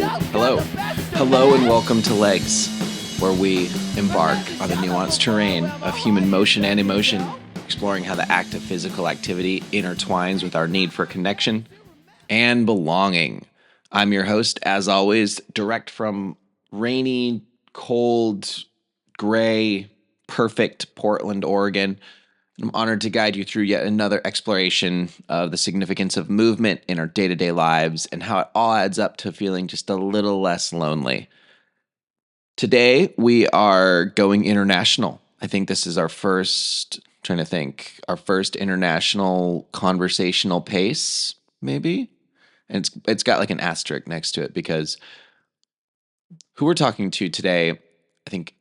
Hello. Hello and welcome to Legs, where we embark on the nuanced terrain of human motion and emotion, exploring how the act of physical activity intertwines with our need for connection and belonging. I'm your host, as always, direct from rainy, cold, gray, perfect Portland, Oregon. I'm honored to guide you through yet another exploration of the significance of movement in our day to day lives and how it all adds up to feeling just a little less lonely. Today, we are going international. I think this is our first, trying to think, our first international conversational pace, maybe? And it's got like an asterisk next to it because who we're talking to today, I think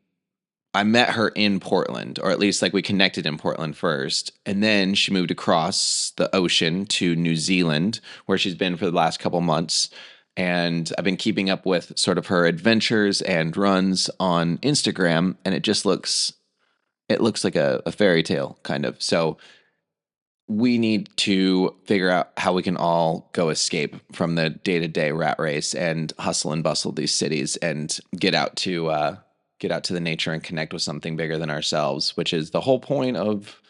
I met her in Portland, or at least like we connected in Portland first. And then she moved across the ocean to New Zealand, where she's been for the last couple months. And I've been keeping up with sort of her adventures and runs on Instagram, and it looks like a fairy tale kind of. So we need to figure out how we can all go escape from the day-to-day rat race and hustle and bustle these cities and get out to the nature and connect with something bigger than ourselves, which is the whole point of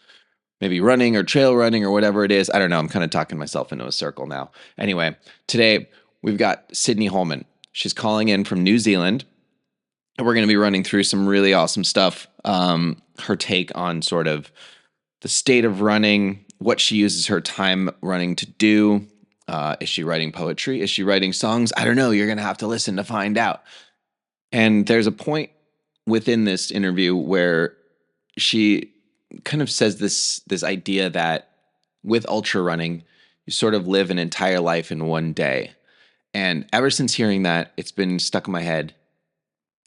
maybe running or trail running or whatever it is. I don't know. I'm kind of talking myself into a circle now. Anyway, today we've got Sydney Hollman. She's calling in from New Zealand, and we're going to be running through some really awesome stuff. Her take on sort of the state of running, what she uses her time running to do. Is she writing poetry? Is she writing songs? I don't know. You're going to have to listen to find out. And there's a point within this interview where she kind of says this idea that with ultra running, you sort of live an entire life in one day. And ever since hearing that, it's been stuck in my head.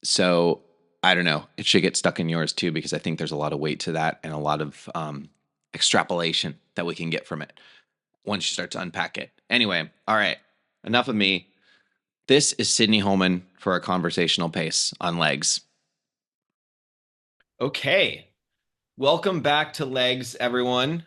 So I don't know. It should get stuck in yours too, because I think there's a lot of weight to that and a lot of extrapolation that we can get from it once you start to unpack it. Anyway, all right. Enough of me. This is Sydney Hollman for a conversational pace on Legs. Okay. Welcome back to Legs, everyone.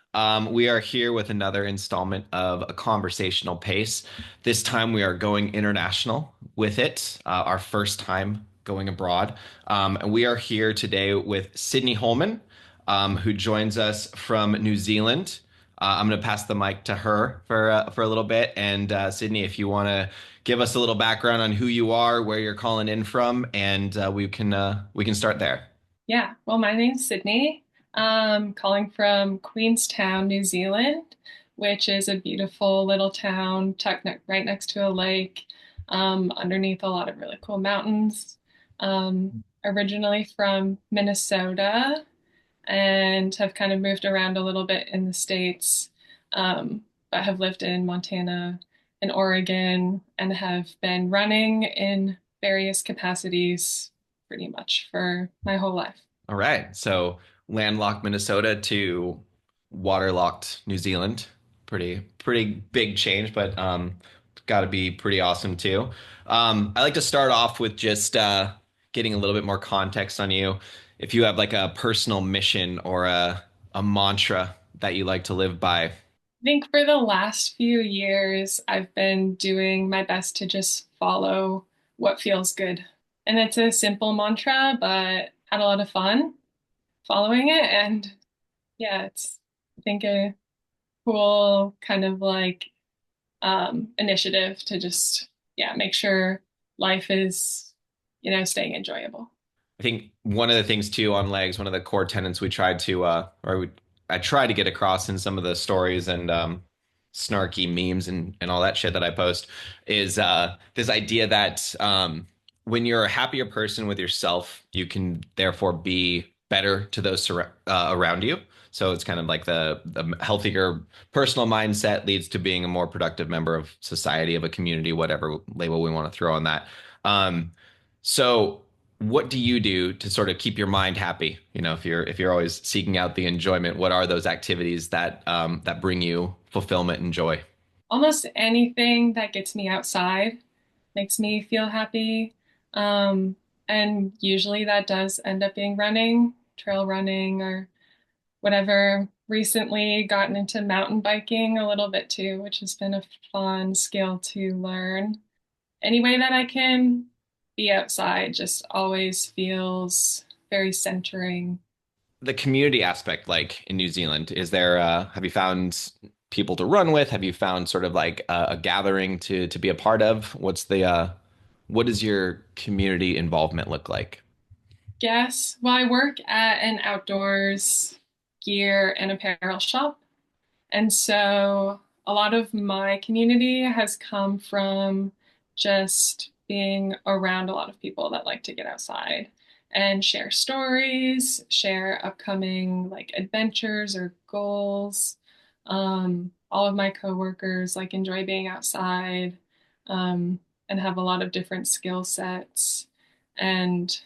We are here with another installment of A Conversational Pace. This time we are going international with it, our first time going abroad. And we are here today with Sydney Hollman, who joins us from New Zealand. I'm going to pass the mic to her for a little bit. And Sydney, if you want to give us a little background on who you are, where you're calling in from, and we can start there. Yeah, well, my name's Sydney. Calling from Queenstown, New Zealand, which is a beautiful little town tucked right next to a lake, underneath a lot of really cool mountains. Originally from Minnesota and have kind of moved around a little bit in the States, but have lived in Montana and Oregon and have been running in various capacities pretty much for my whole life. All right. So landlocked Minnesota to waterlocked New Zealand. Pretty big change, but got to be pretty awesome too. I like to start off with just getting a little bit more context on you. If you have like a personal mission or a mantra that you like to live by. I think for the last few years, I've been doing my best to just follow what feels good. And it's a simple mantra, but had a lot of fun following it. And yeah, it's, I think, a cool kind of like initiative to just, yeah, make sure life is, staying enjoyable. I think one of the things too on legs, one of the core tenets we tried to, I tried to get across in some of the stories and snarky memes and all that shit that I post is this idea that when you're a happier person with yourself, you can therefore be better to those around you. So it's kind of like the healthier personal mindset leads to being a more productive member of society, of a community, whatever label we want to throw on that. Um, so what do you do to sort of keep your mind happy? You know, if you're always seeking out the enjoyment, what are those activities that that bring you fulfillment and joy? Almost anything that gets me outside makes me feel happy. Um, and usually that does end up being running, trail running, or whatever. Recently gotten into mountain biking a little bit too, which has been a fun skill to learn. any way that I can be outside just always feels very centering. The community aspect, like in New Zealand, is there, have you found people to run with? Have you found sort of like a gathering to be a part of? What does your community involvement look like? Yes, well, I work at an outdoors gear and apparel shop. And so a lot of my community has come from just being around a lot of people that like to get outside and share stories, share upcoming like adventures or goals. All of my coworkers like enjoy being outside, and have a lot of different skill sets. And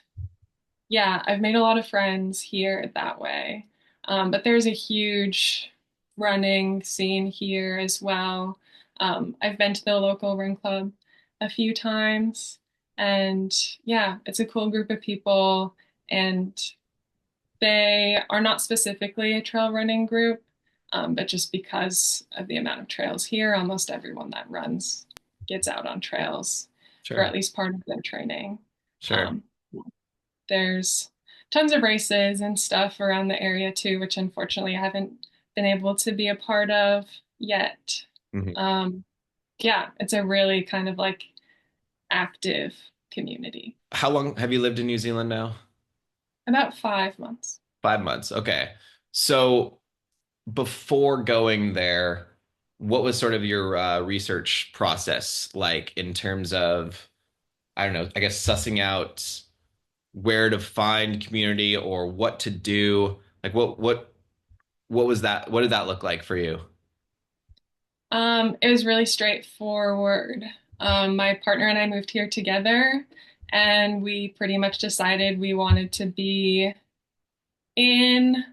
yeah, I've made a lot of friends here that way. But there's a huge running scene here as well. I've been to the local run club a few times, and yeah, it's a cool group of people, and they are not specifically a trail running group, but just because of the amount of trails here, almost everyone that runs gets out on trails for Sure, at least part of their training. sure. Um, there's tons of races and stuff around the area too, which unfortunately I haven't been able to be a part of yet. Mhm. Um, yeah, it's a really kind of like active community. How long have you lived in New Zealand now? About 5 months. 5 months. Okay. So before going there, what was sort of your research process like in terms of, I don't know, I guess sussing out where to find community or what to do? Like what was that? What did that look like for you? It was really straightforward. My partner and I moved here together, and we pretty much decided we wanted to be in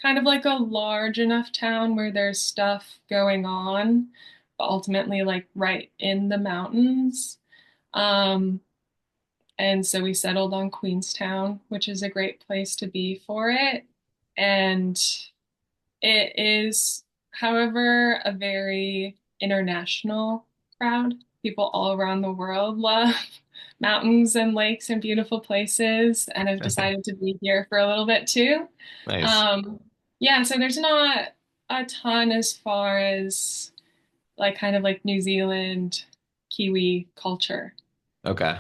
kind of like a large enough town where there's stuff going on, but ultimately like right in the mountains. Um, and so we settled on Queenstown, which is a great place to be for it. And it is, however, a very international crowd. People all around the world love mountains and lakes and beautiful places, and have decided to be here for a little bit too. Nice. Um, yeah, so there's not a ton as far as like kind of like New Zealand Kiwi culture. Okay.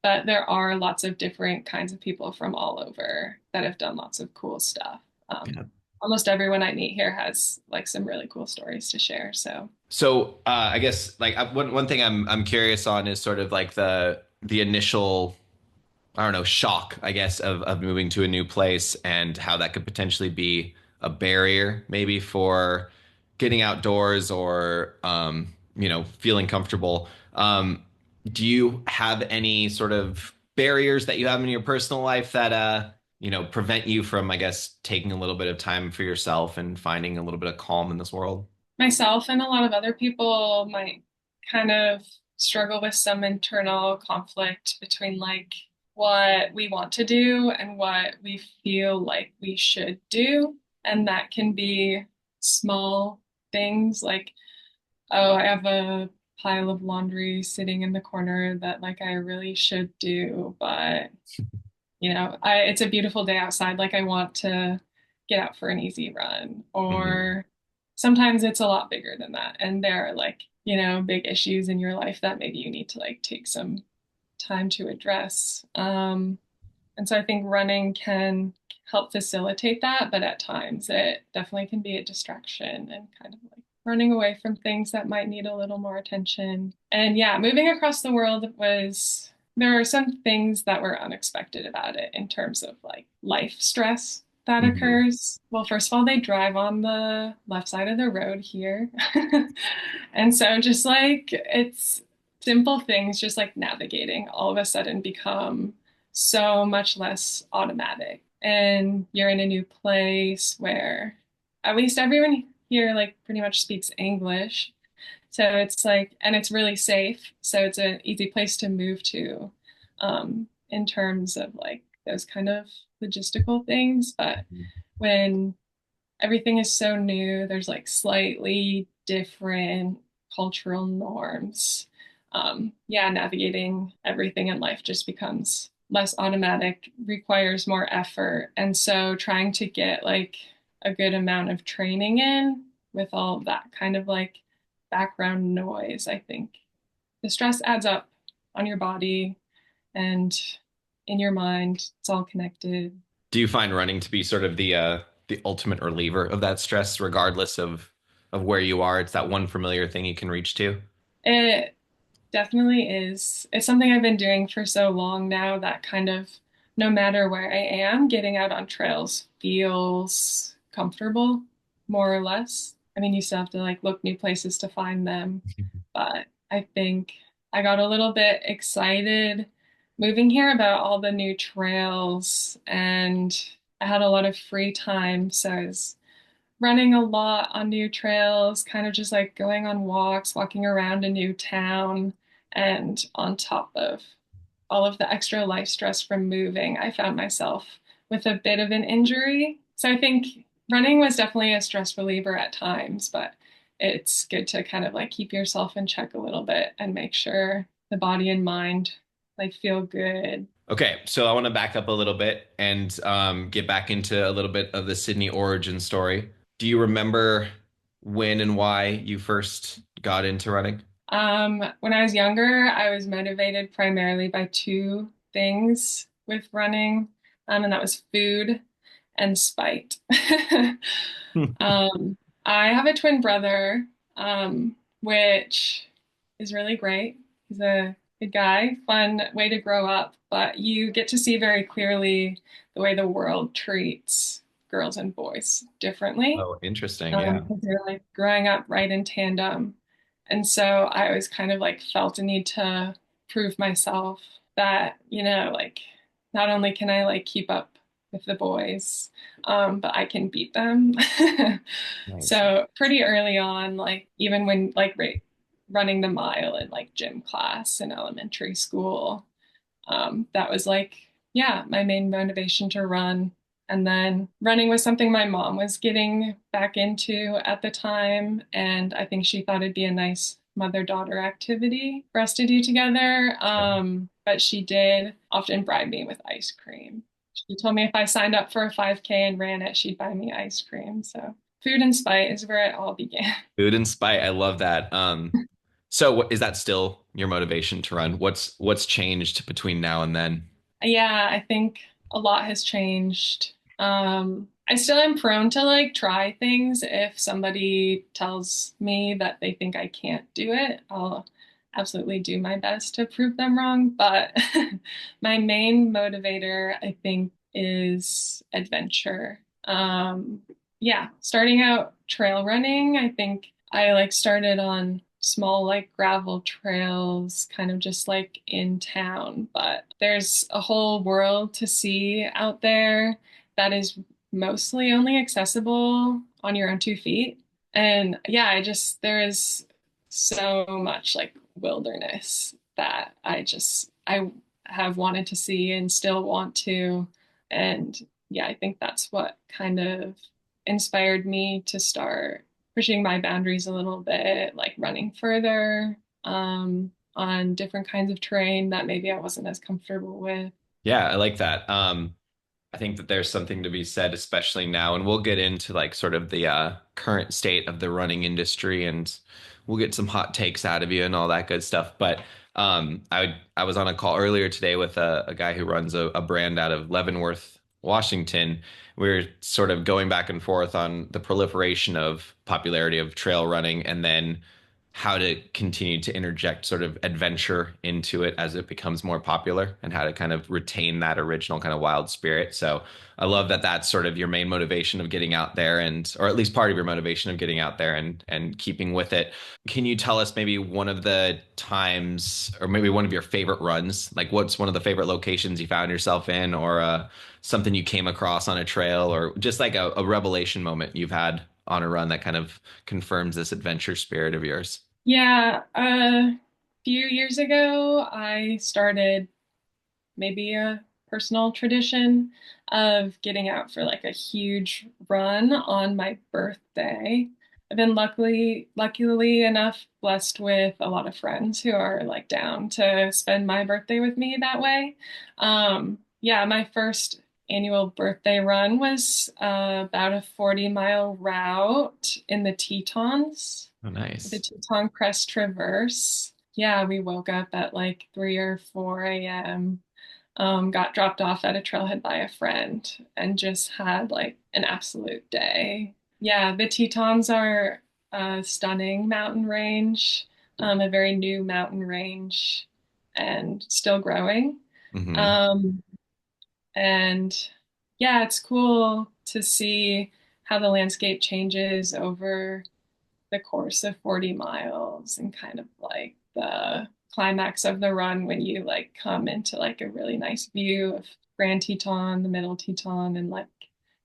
But there are lots of different kinds of people from all over that have done lots of cool stuff. Yeah. Almost everyone I meet here has like some really cool stories to share. So So I guess like one thing I'm curious on is sort of like the initial, I don't know, shock, I guess, of moving to a new place and how that could potentially be a barrier maybe for getting outdoors or feeling comfortable. Do you have any sort of barriers that you have in your personal life that prevent you from, I guess, taking a little bit of time for yourself and finding a little bit of calm in this world? myself and a lot of other people might kind of struggle with some internal conflict between like what we want to do and what we feel like we should do. And that can be small things like, oh, I have a pile of laundry sitting in the corner that like I really should do, but it's a beautiful day outside. Like I want to get out for an easy run. Mhm. Or sometimes it's a lot bigger than that. And there are like, big issues in your life that maybe you need to like take some time to address. And so I think running can help facilitate that, but at times it definitely can be a distraction and kind of like running away from things that might need a little more attention. And yeah, moving across the world there are some things that were unexpected about it in terms of like life stress that Mhm. occurs. Well, first of all, they drive on the left side of the road here. And so just like it's simple things, just like navigating all of a sudden become so much less automatic. And you're in a new place where at least everyone here like pretty much speaks English. So it's like, and it's really safe. So it's an easy place to move to, in terms of like those kind of logistical things. But when everything is so new, there's like slightly different cultural norms. yeah, navigating everything in life just becomes less automatic, requires more effort. And so trying to get like a good amount of training in with all of that kind of like background noise, I think the stress adds up on your body and in your mind. It's all connected. Do you find running to be sort of the ultimate reliever of that stress, regardless of where you are? It's that one familiar thing you can reach to. It definitely is. It's something I've been doing for so long now that kind of no matter where I am, getting out on trails feels comfortable, more or less. I mean, you still have to like look new places to find them, but I think I got a little bit excited moving here about all the new trails and I had a lot of free time, so I was running a lot on new trails, kind of just like going on walks, walking around a new town. And on top of all of the extra life stress from moving, I found myself with a bit of an injury. So I think running was definitely a stress reliever at times, but it's good to kind of like keep yourself in check a little bit and make sure the body and mind like feel good. Okay, so I want to back up a little bit and get back into a little bit of the Sydney origin story. Do you remember when and why you first got into running? When I was younger, I was motivated primarily by two things with running, and that was food and spite. Um, I have a twin brother, which is really great. He's a good guy, fun way to grow up, but you get to see very clearly the way the world treats girls and boys differently. Oh, interesting. Yeah. Because they're like growing up right in tandem. And so I always kind of like felt a need to prove myself that, like not only can I like keep up with the boys, but I can beat them. Nice. So pretty early on, like even when like running the mile in like gym class in elementary school, that was like, yeah, my main motivation to run. And then running was something my mom was getting back into at the time. And I think she thought it'd be a nice mother-daughter activity for us to do together. But she did often bribe me with ice cream. She told me if I signed up for a 5K and ran it, she'd buy me ice cream. So food and spite is where it all began. Food and spite. I love that. So is that still your motivation to run? What's changed between now and then? Yeah, I think a lot has changed. I still am prone to like try things. If somebody tells me that they think I can't do it, I'll absolutely do my best to prove them wrong. But my main motivator, I think, is adventure. Yeah, starting out trail running, I think I like started on small like gravel trails kind of just like in town, but there's a whole world to see out there that is mostly only accessible on your own 2 feet. And yeah, there is so much like wilderness that I have wanted to see and still want to. And yeah, I think that's what kind of inspired me to start pushing my boundaries a little bit, like running further on different kinds of terrain that maybe I wasn't as comfortable with. Yeah, I like that. I think that there's something to be said, especially now, and we'll get into like sort of the current state of the running industry, and we'll get some hot takes out of you and all that good stuff. But I was on a call earlier today with a guy who runs a brand out of Leavenworth, Washington. We were sort of going back and forth on the proliferation of popularity of trail running, and then how to continue to interject sort of adventure into it as it becomes more popular and how to kind of retain that original kind of wild spirit. So I love that that's sort of your main motivation of getting out there and or at least part of your motivation of getting out there and keeping with it. Can you tell us maybe one of the times or maybe one of your favorite runs? Like what's one of the favorite locations you found yourself in or something you came across on a trail or just like a revelation moment you've had on a run that kind of confirms this adventure spirit of yours? Yeah, a few years ago, I started maybe a personal tradition of getting out for like a huge run on my birthday. I've been luckily enough blessed with a lot of friends who are like down to spend my birthday with me that way. Yeah, my first annual birthday run was about a 40-mile route in the Tetons, Oh, the nice. Teton Crest Traverse. Yeah, we woke up at like 3 or 4 a.m., got dropped off at a trailhead by a friend, and just had like an absolute day. Yeah, the Tetons are a stunning mountain range, a very new mountain range, and still growing. Hmm. Um, and yeah, it's cool to see how the landscape changes over the course of 40 miles and kind of like the climax of the run when you like come into like a really nice view of Grand Teton, the Middle Teton, and like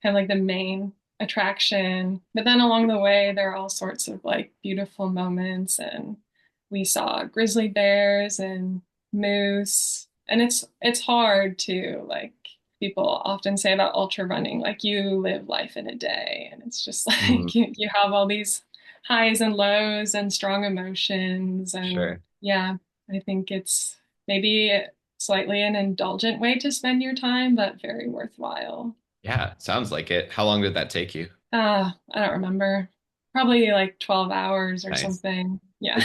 kind of like the main attraction. But then along the way, there are all sorts of like beautiful moments, and we saw grizzly bears and moose. And it's hard to like people often say about ultra running, like you live life in a day, and it's just Hmm. like you have all these highs and lows and strong emotions. And Sure. yeah, I think it's maybe slightly an indulgent way to spend your time, but very worthwhile. Yeah, sounds like it. How long did that take you? I don't remember. Probably like 12 hours or Nice. something. Yeah.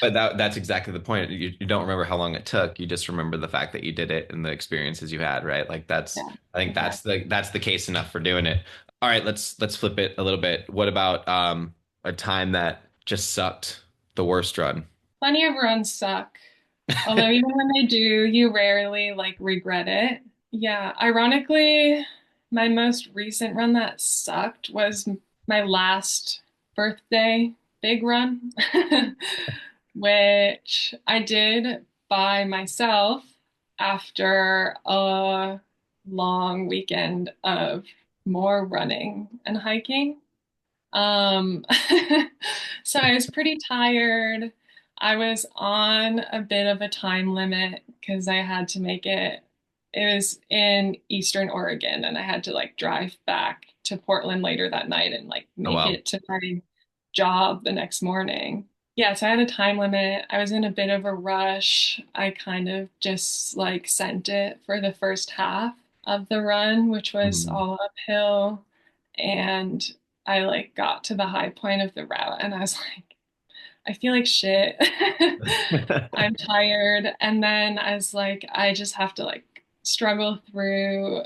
But that's exactly the point. You don't remember how long it took. You just remember the fact that you did it and the experiences you had, right? Like that's Yeah, I think exactly. that's the case enough for doing it. All right, let's flip it a little bit. What about a time that just sucked, the worst run? Plenty of runs suck. Although even when they do, you rarely like regret it. Yeah, ironically, my most recent run that sucked was my last birthday big run, which I did by myself after a long weekend of more running and hiking. Um, so I was pretty tired. I was on a bit of a time limit because I had to make it. It was in Eastern Oregon, and I had to like drive back to Portland later that night and like Oh make well. it to my job the next morning. Yeah, so I had a time limit. I was in a bit of a rush. I kind of just like sent it for the first half of the run, which was Mhm. all uphill. And I like got to the high point of the route and I was like, I feel like shit. I'm tired. And then I was like, I just have to like struggle through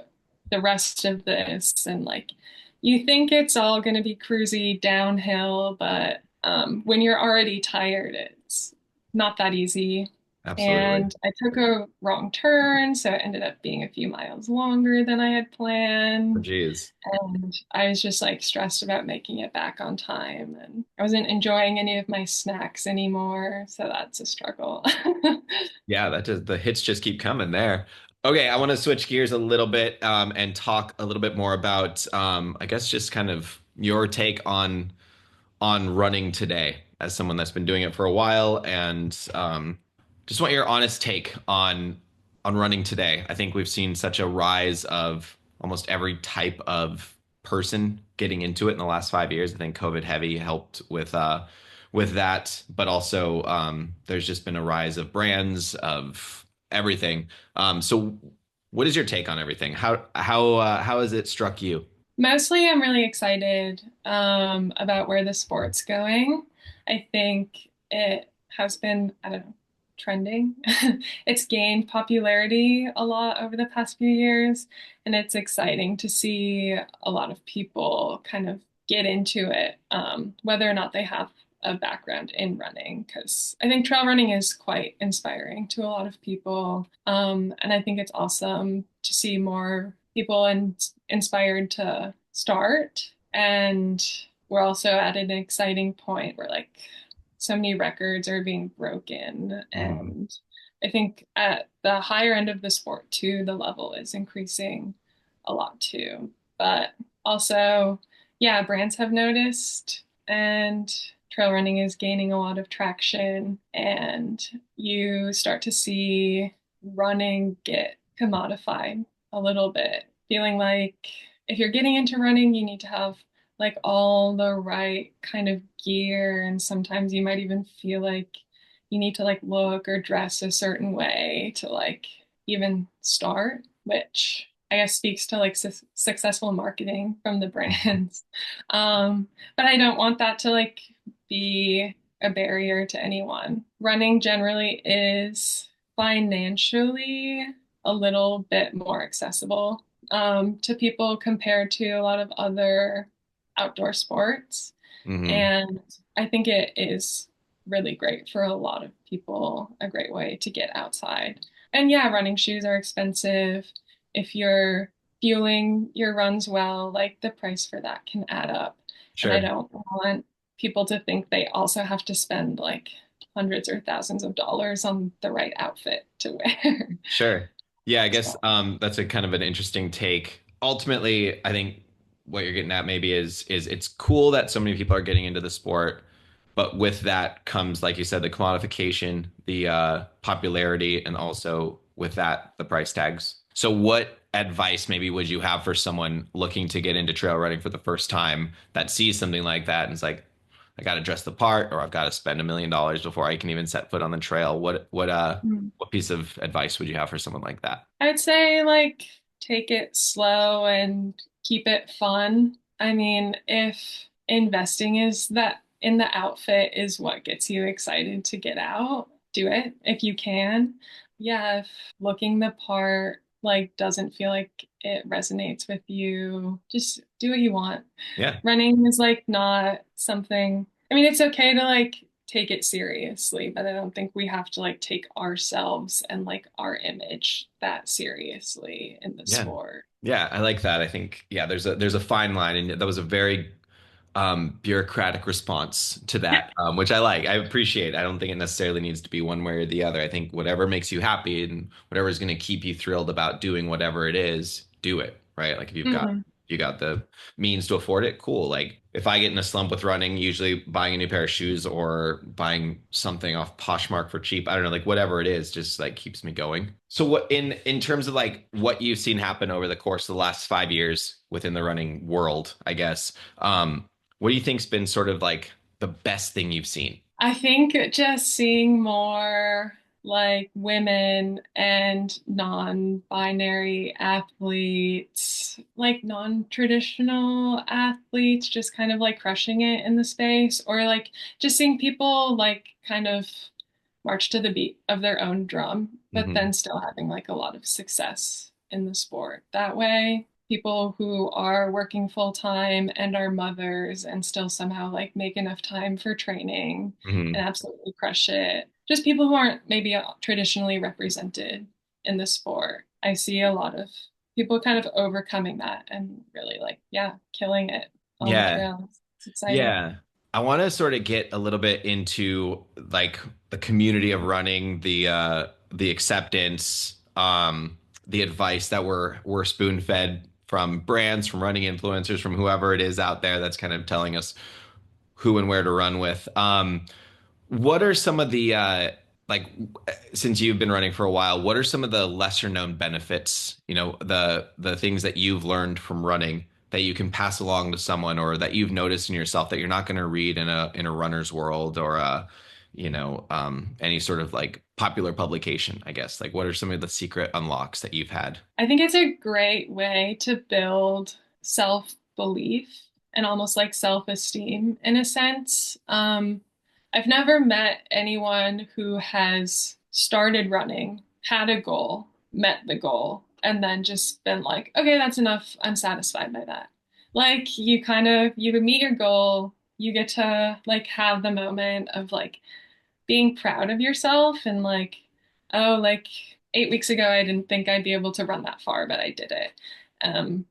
the rest of this. And like, you think it's all going to be cruisy downhill, but when you're already tired, it's not that easy. Absolutely. And I took a wrong turn, so it ended up being a few miles longer than I had Oh, planned. geez. And I was just like stressed about making it back on time. And I wasn't enjoying any of my snacks anymore. So that's a struggle. Yeah, that just the hits just keep coming there. Okay, I want to switch gears a little bit and talk a little bit more about I guess just kind of your take on running today as someone that's been doing it for a while and just want your honest take on running today. I think we've seen such a rise of almost every type of person getting into it in the last 5 years. I think COVID heavy helped with that, but also there's just been a rise of brands of everything. So what is your take on everything? How has it struck you? Mostly, I'm really excited about where the sport's going. I think it has been, I don't know, trending. It's gained popularity a lot over the past few years, and it's exciting to see a lot of people kind of get into it, whether or not they have a background in running, because I think trail running is quite inspiring to a lot of people. And I think it's awesome to see more people inspired to start. And we're also at an exciting point where like so many records are being broken. Mhm. And I think at the higher end of the sport too, the level is increasing a lot too. But also, yeah, brands have noticed and trail running is gaining a lot of traction, and you start to see running get commodified a little bit, feeling like if you're getting into running, you need to have like all the right kind of gear, and sometimes you might even feel like you need to like look or dress a certain way to like even start, which I guess speaks to like successful marketing from the brands. Um, but I don't want that to like be a barrier to anyone. Running generally is financially a little bit more accessible to people compared to a lot of other outdoor sports. Hmm. And I think it is really great for a lot of people, a great way to get outside. And yeah, running shoes are expensive. If you're fueling your runs well, like the price for that can add up. And I Sure. don't want people to think they also have to spend like hundreds or thousands of dollars on the right outfit to wear. Sure. Yeah, I guess So, that's a kind of an interesting take. Ultimately, I think what you're getting at maybe is it's cool that so many people are getting into the sport, but with that comes, like you said, the commodification, the popularity, and also with that, the price tags. So what advice maybe would you have for someone looking to get into trail running for the first time that sees something like that and is like, I got to dress the part, or I've got to spend $1 million before I can even set foot on the trail. What piece of advice would you have for someone like that? I'd say like take it slow and keep it fun. I mean, if investing is that in the outfit is what gets you excited to get out, do it if you can. Yeah, if looking the part like doesn't feel like it resonates with you, just do what you want. Yeah. Running is like not something, I mean, it's okay to like take it seriously, but I don't think we have to like take ourselves and like our image that seriously in the Yeah. sport. Yeah, I like that. I think yeah, there's a fine line, and that was a very bureaucratic response to that, which I like. I appreciate. I don't think it necessarily needs to be one way or the other. I think whatever makes you happy and whatever is going to keep you thrilled about doing whatever it is, do it, right? Like if Mhm. you got the means to afford it, cool. Like if I get in a slump with running, usually buying a new pair of shoes or buying something off Poshmark for cheap, I don't know, like whatever it is, just like keeps me going. So what in terms of like what you've seen happen over the course of the last 5 years within the running world, I guess. What do you think's been sort of like the best thing you've seen? I think just seeing more like women and non-binary athletes, like non-traditional athletes, just kind of like crushing it in the space, or like just seeing people like kind of march to the beat of their own drum, but Hmm. then still having like a lot of success in the sport. That way, people who are working full time and are mothers and still somehow like make enough time for training and Hmm. absolutely crush it. Just people who aren't maybe traditionally represented in the sport. I see a lot of people kind of overcoming that and really like, yeah, killing it on the Yeah. trails. It's exciting. Yeah. I want to sort of get a little bit into like the community of running, the acceptance, the advice that we're spoon-fed from brands, from running influencers, from whoever it is out there that's kind of telling us who and where to run with. What are some of the like since you've been running for a while, what are some of the lesser known benefits, the things that you've learned from running that you can pass along to someone or that you've noticed in yourself that you're not going to read in a runner's world or any sort of like popular publication, I guess. Like what are some of the secret unlocks that you've had? I think it's a great way to build self-belief and almost like self-esteem in a sense. I've never met anyone who has started running, had a goal, met the goal, and then just been like, okay, that's enough. I'm satisfied by that. Like you kind of you meet your goal, you get to like have the moment of like being proud of yourself and like, oh, like 8 weeks ago, I didn't think I'd be able to run that far, but I did it. Um,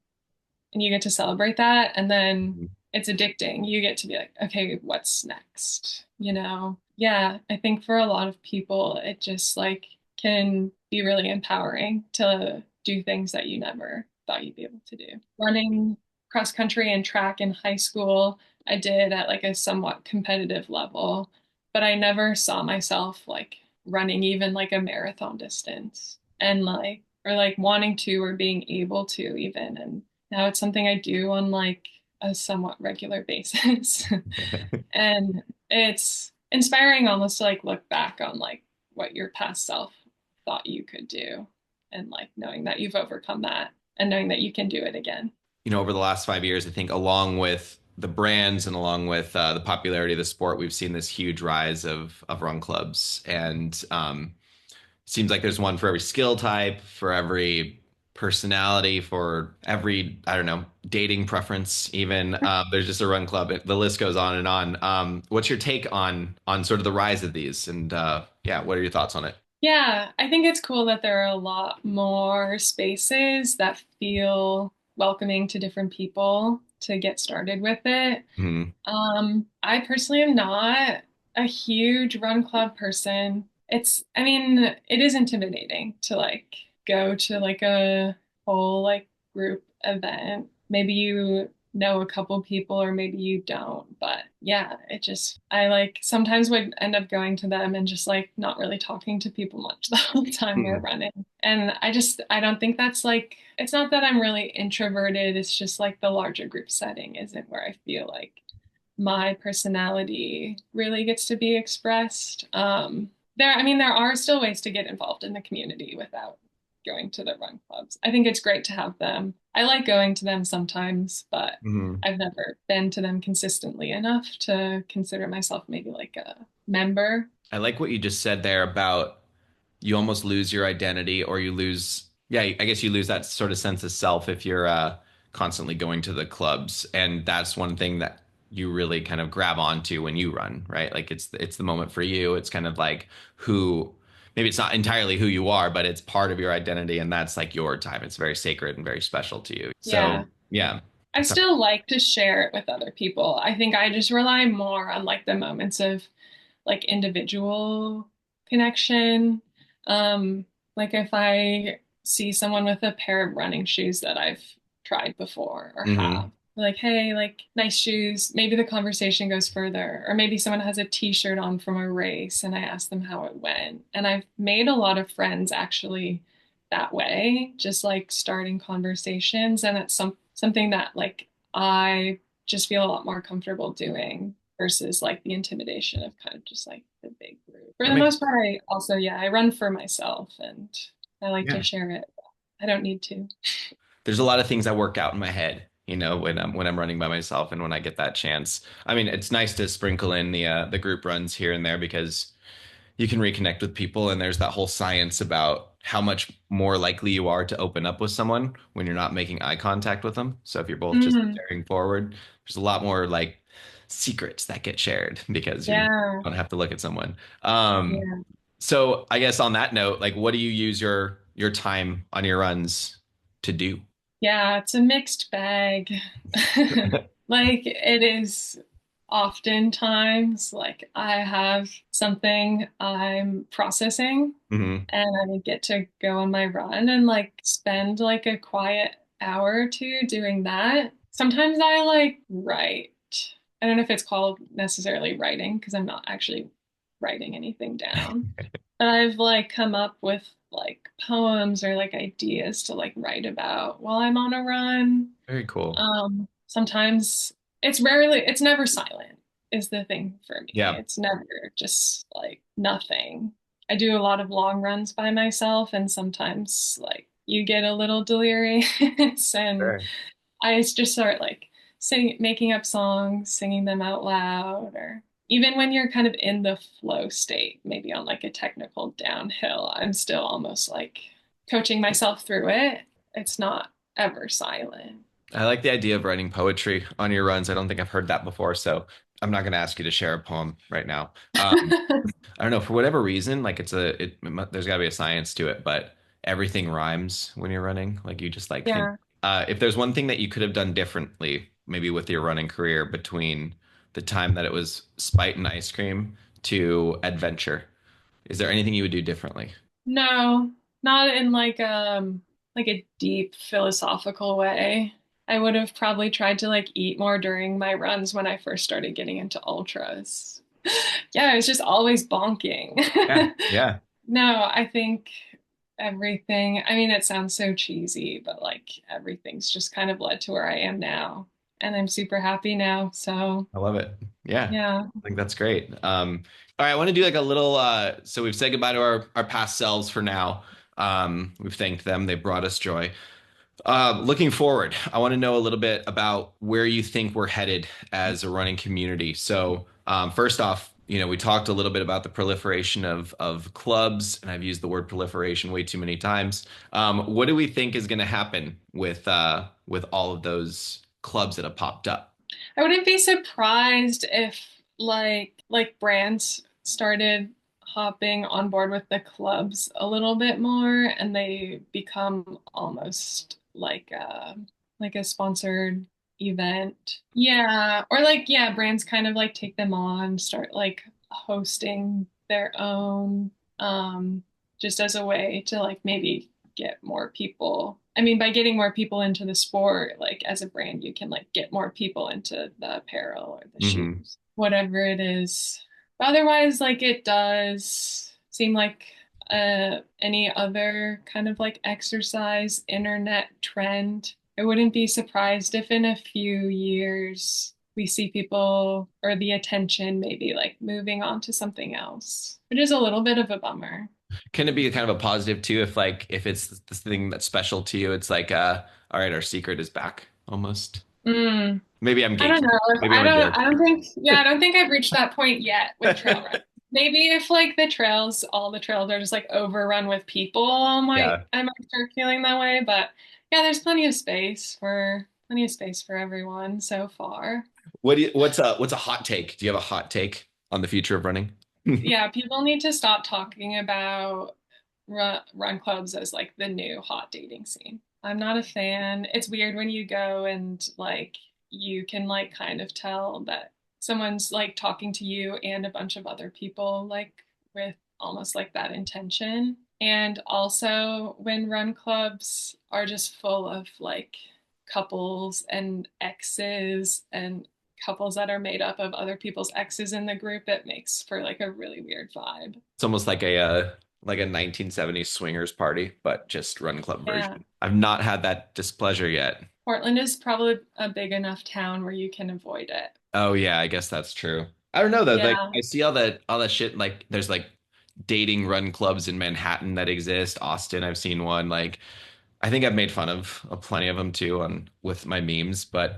and you get to celebrate that. And then it's addicting. You get to be like, okay, what's next? You know? Yeah, I think for a lot of people, it just like can be really empowering to do things that you never thought you'd be able to do. Running cross country and track in high school, I did at like a somewhat competitive level, but I never saw myself like running even like a marathon distance and like, or like wanting to or being able to even. And now it's something I do on like a somewhat regular basis. And it's inspiring almost to like look back on like what your past self thought you could do and like knowing that you've overcome that and knowing that you can do it again. Over the last 5 years, I think along with the brands and along with the popularity of the sport, we've seen this huge rise of run clubs. And seems like there's one for every skill type, for every personality, for every, I don't know, dating preference, even. There's just a run club. The list goes on and on. What's your take on sort of the rise of these? And yeah, what are your thoughts on it? Yeah, I think it's cool that there are a lot more spaces that feel welcoming to different people to get started with it. Mhm. I personally am not a huge run club person. I mean, it is intimidating to like go to like a whole like group event. Maybe you know a couple people or maybe you don't, but yeah, I like sometimes would end up going to them and just like not really talking to people much the whole time we're Mhm. running. And I don't think that's like, it's not that I'm really introverted. It's just like the larger group setting isn't where I feel like my personality really gets to be expressed. I mean, there are still ways to get involved in the community without going to the run clubs. I think it's great to have them. I like going to them sometimes, but Mhm. I've never been to them consistently enough to consider myself maybe like a member. I like what you just said there about you almost lose your identity or you lose, yeah, I guess you lose that sort of sense of self if you're constantly going to the clubs. And that's one thing that you really kind of grab onto when you run, right? Like it's the moment for you. It's kind of like who, maybe it's not entirely who you are, but it's part of your identity and that's like your time. It's very sacred and very special to you. Yeah. So yeah. I still like to share it with other people. I think I just rely more on like the moments of like individual connection. Um, like if I see someone with a pair of running shoes that I've tried before or Hmm. have, like, hey, like nice shoes, maybe the conversation goes further. Or maybe someone has a t-shirt on from a race and I ask them how it went. And I've made a lot of friends actually that way, just like starting conversations. And it's something that like I just feel a lot more comfortable doing versus like the intimidation of kind of just like the big group. For That the makes, most part, I also, yeah, I run for myself and I like to yeah. share it. I don't need to. There's a lot of things that work out in my head, when I'm running by myself and when I get that chance. I mean, it's nice to sprinkle in the group runs here and there because you can reconnect with people and there's that whole science about how much more likely you are to open up with someone when you're not making eye contact with them. So if you're both just Mm, staring forward, there's a lot more like secrets that get shared because you yeah, don't have to look at someone. Um, yeah, so I guess on that note, like what do you use your time on your runs to do? yeah. It's a mixed bag. Like it is oftentimes like I have something I'm processing Hmm. and I get to go on my run and like spend like a quiet hour or two doing that. Sometimes I like write. I don't know if it's called necessarily writing because I'm not actually writing anything down. But I've like come up with like poems or like ideas to like write about while I'm on a run. Very cool. Sometimes it's never silent is the thing for me. Yeah. It's never just like nothing. I do a lot of long runs by myself and sometimes like you get a little delirious and Sure. I just start like making up songs, singing them out loud, or even when you're kind of in the flow state, maybe on like a technical downhill, I'm still almost like coaching myself through it. It's not ever silent. I like the idea of writing poetry on your runs. I don't think I've heard that before, so I'm not going to ask you to share a poem right now. I don't know, for whatever reason, like there's got to be a science to it, but everything rhymes when you're running. Like you just like think, Yeah. if there's one thing that you could have done differently, maybe with your running career between the time that it was Spite and ice cream to adventure, is there anything you would do differently? No, not in like a deep philosophical way. I would have probably tried to like eat more during my runs when I first started getting into ultras. Yeah, I was just always bonking. Yeah, yeah. No, I think everything, I mean, it sounds so cheesy, but like everything's just kind of led to where I am now. and I'm super happy now. So, I love it. Yeah, yeah. I think that's great. All right, I want to do like a little so we've said goodbye to our past selves for now. We've thanked them. They brought us joy. Looking forward, I want to know a little bit about where you think we're headed as a running community. So, first off, we talked a little bit about the proliferation of clubs, and I've used the word proliferation way too many times. What do we think is going to happen with all of those clubs that have popped up? I wouldn't be surprised if like brands started hopping on board with the clubs a little bit more and they become almost like a sponsored event. Yeah, or like yeah, brands kind of like take them on, start like hosting their own just as a way to like maybe get more people. I mean, by getting more people into the sport, like as a brand, you can like get more people into the apparel or the Hmm. shoes, whatever it is. But otherwise, like it does seem like any other kind of like exercise internet trend. I wouldn't be surprised if in a few years we see people or the attention maybe like moving on to something else, which is a little bit of a bummer. Can it be kind of a positive too if it's this thing that's special to you? It's like all right, our secret is back almost. Mm. Maybe I'm I don't gatekeeping. know. If Maybe I'm a jerk. I don't think, yeah, I don't think I've reached that point yet with trail running. Maybe if like all the trails are just like overrun with people, Yeah. I might start feeling that way. But yeah, there's plenty of space for everyone so far. What's a hot take? Do you have a hot take on the future of running? Yeah, people need to stop talking about run clubs as like the new hot dating scene. I'm not a fan. It's weird when you go and like you can like kind of tell that someone's like talking to you and a bunch of other people like with almost like that intention. And also when run clubs are just full of like couples and exes and couples that are made up of other people's exes in the group, it makes for like a really weird vibe. It's almost like a 1970s swingers party, but just run club Yeah. version. I've not had that displeasure yet. Portland is probably a big enough town where you can avoid it. Oh yeah, I guess that's true. I don't know though. Like Yeah. I see all that shit. Like there's like dating run clubs in Manhattan that exist. Austin, I've seen one. Like I think I've made fun of plenty of them too on with my memes, but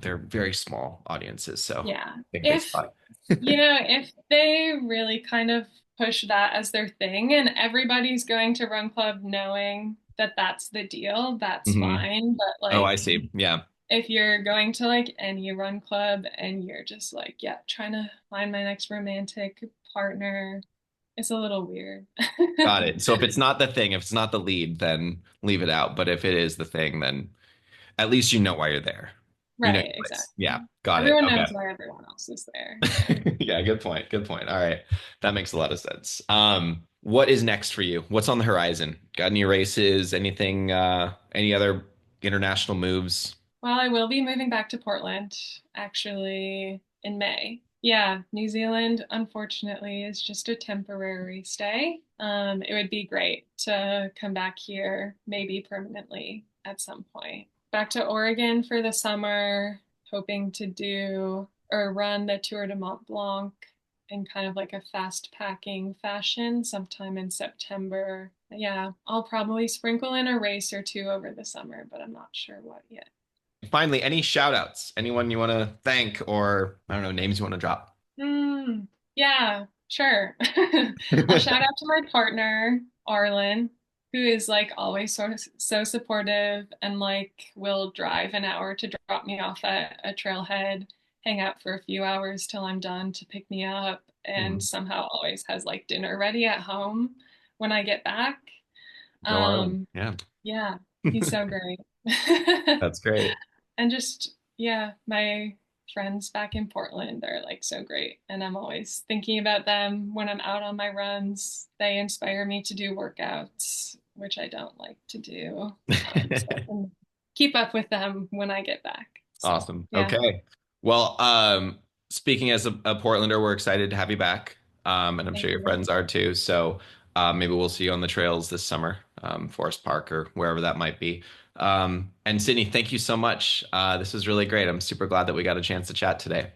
they're very small audiences, so Yeah. I think they If, suck. if they really kind of push that as their thing and everybody's going to run club knowing that that's the deal, that's Hmm. fine. But Oh, I like, see. Yeah. if you're going to like any run club and you're just like, yeah, trying to find my next romantic partner, it's a little weird. Got it. So if it's not the thing, if it's not the lead, then leave it out. But if it is the thing, then at least you know why you're there. You know Right, your place. exactly. Yeah, got it. Everyone Okay. knows why everyone else is there. Yeah. Yeah, good point. Good point. All right. That makes a lot of sense. What is next for you? What's on the horizon? Got any races? Anything, any other international moves? Well, I will be moving back to Portland actually in May. Yeah, New Zealand, unfortunately, is just a temporary stay. It would be great to come back here, maybe permanently at some point. Back to Oregon for the summer, hoping to do or run the Tour de Mont Blanc in kind of like a fast packing fashion sometime in September. Yeah, I'll probably sprinkle in a race or two over the summer, but I'm not sure what yet. Finally, any shout outs? Anyone you want to thank or I don't know, names you want to drop? Yeah, sure. I'll shout out to my partner, Arlen, who is like always so supportive and like will drive an hour to drop me off at a trailhead, hang out for a few hours till I'm done to pick me up, and Mhm. somehow always has like dinner ready at home when I get back. Go Arlen. Um, Yeah. yeah, he's so great. That's great. And just, yeah, my friends back in Portland are like so great. And I'm always thinking about them when I'm out on my runs. They inspire me to do workouts, which I don't like to do. So I can keep up with them when I get back. So, Awesome. yeah, Okay. Well, speaking as a Portlander, we're excited to have you back. And I'm sure thank your you. friends are too. So, Maybe we'll see you on the trails this summer, Forest Park or wherever that might be. And Sydney, thank you so much. This was really great. I'm super glad that we got a chance to chat today.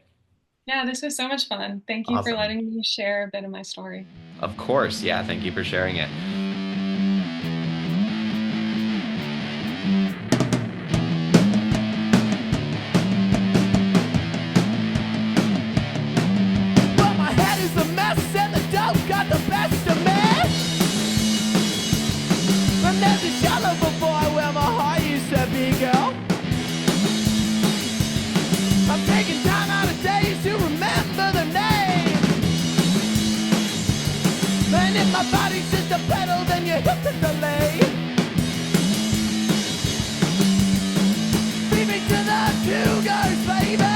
Yeah, this was so much fun. Thank you for Awesome. letting me share a bit of my story. Of course. Yeah. Thank you for sharing it. But my head is a mess and the dope got the best of me. And there's a shallow boy where my heart used to be, girl. I'm taking time out of days to remember the name. And if my body's just a pedal, then your hip is the delay. Beat me to the Cougars, baby.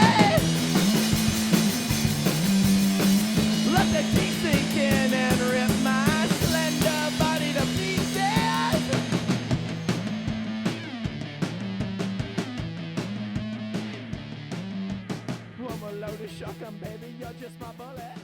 Let the key sink in and rip my slender body to pieces. I'm a load of shotgun, baby, you're just my bullet.